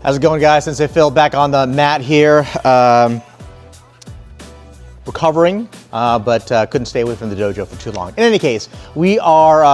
How's it going, guys? Sensei Phil back on the mat here. Recovering, but couldn't stay away from the dojo for too long. In any case, we are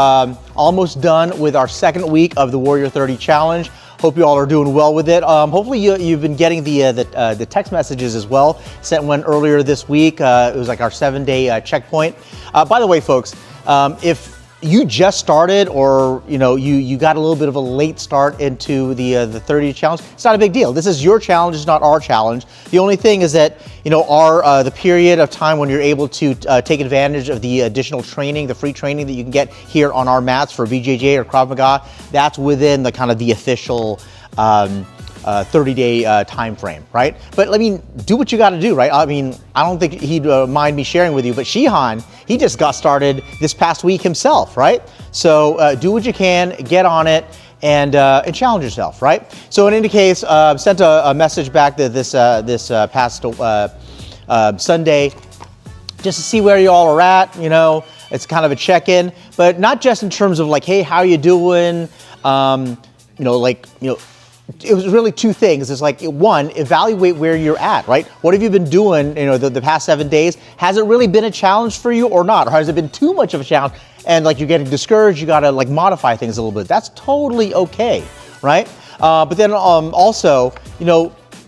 almost done with our second week of the Warrior 30 Challenge. Hope you all are doing well with it. Hopefully you've been getting the text messages as well. Sent one earlier this week. It was like our 7-day checkpoint. By the way, folks, if you just started, or you got a little bit of a late start into the 30 challenge, it's not a big deal. This is your challenge, it's not our challenge. The only thing is that the period of time when you're able to take advantage of the additional training, the free training that you can get here on our mats for BJJ or Krav Maga, that's within the kind of the official 30-day time frame, right? But I mean, do what you got to do, right? I mean, I don't think he'd mind me sharing with you, but Shihan, he just got started this past week himself, right? So do what you can, get on it, and challenge yourself, right? So in any case, sent a message back to this past Sunday, just to see where you all are at. It's kind of a check-in, but not just in terms of like, hey, how you doing? It was really two things. It's like, one, evaluate where you're at, right? What have you been doing, the past 7 days? Has it really been a challenge for you or not? Or has it been too much of a challenge and like you're getting discouraged, you gotta like modify things a little bit? That's totally okay, right? But then also,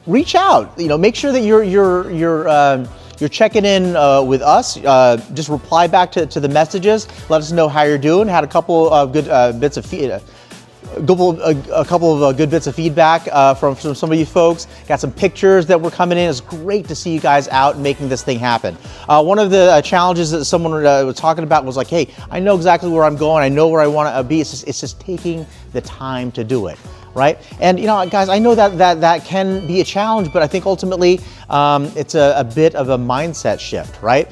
reach out, make sure that you're checking in with us. Just reply back to the messages. Let us know how you're doing. Had a couple of good bits of feedback. A couple of good bits of feedback from some of you folks. Got some pictures that were coming in. It's great to see you guys out and making this thing happen. One of the challenges that someone was talking about was like, hey, I know exactly where I'm going. I know where I want to be. It's just taking the time to do it, right? And guys, I know that can be a challenge, but I think ultimately it's a bit of a mindset shift, right?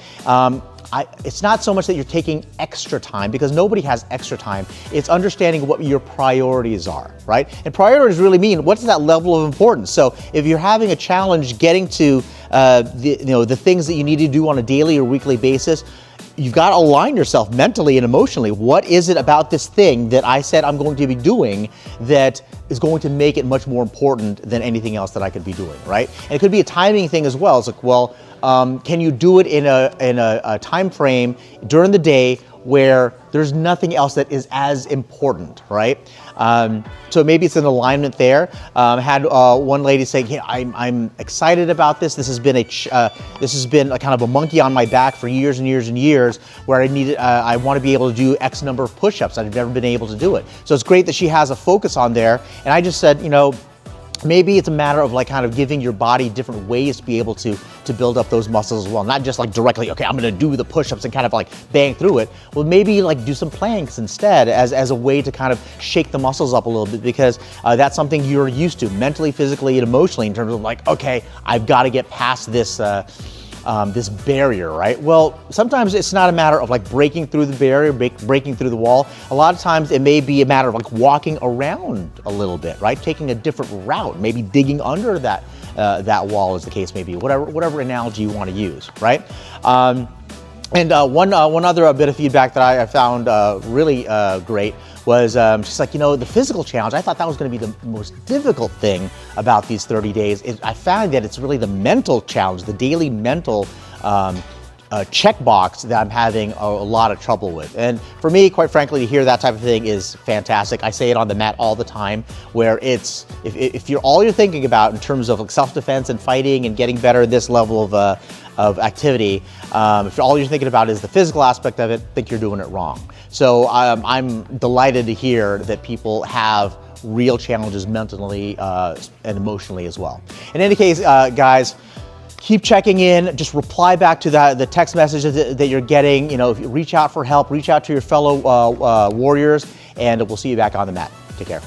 It's not so much that you're taking extra time, because nobody has extra time. It's understanding what your priorities are, right? And priorities really mean, what's that level of importance? So if you're having a challenge getting to the things that you need to do on a daily or weekly basis, you've got to align yourself mentally and emotionally. What is it about this thing that I said I'm going to be doing that is going to make it much more important than anything else that I could be doing, right? And it could be a timing thing as well. It's like, well, can you do it in a time frame during the day where there's nothing else that is as important, right? So maybe it's an alignment there. Had one lady saying, "Hey, I'm excited about this. This has been a kind of a monkey on my back for years and years and years, where I want to be able to do X number of push-ups. I've never been able to do it." So it's great that she has a focus on there. And I just said, maybe it's a matter of like kind of giving your body different ways to be able to build up those muscles as well. Not just like directly, okay, I'm gonna do the push-ups and kind of like bang through it. Well, maybe like do some planks instead as a way to kind of shake the muscles up a little bit, because that's something you're used to mentally, physically, and emotionally, in terms of like, okay, I've got to get past this this barrier, right? Well, sometimes it's not a matter of like breaking through the barrier, breaking through the wall. A lot of times it may be a matter of like walking around a little bit, right? Taking a different route, maybe digging under that wall, as the case may be, whatever analogy you want to use, right? And one other bit of feedback that I found really great was she's like, the physical challenge, I thought that was going to be the most difficult thing about these 30 days. I found that it's really the mental challenge, the daily mental checkbox that I'm having a lot of trouble with. And for me, quite frankly, to hear that type of thing is fantastic. I say it on the mat all the time, where it's, if you're all you're thinking about in terms of like self-defense and fighting and getting better at this level of activity, if all you're thinking about is the physical aspect of it, I think you're doing it wrong. So I'm delighted to hear that people have real challenges mentally and emotionally as well. In any case, guys, keep checking in. Just reply back to the text messages that you're getting. If you reach out for help, reach out to your fellow warriors, and we'll see you back on the mat. Take care.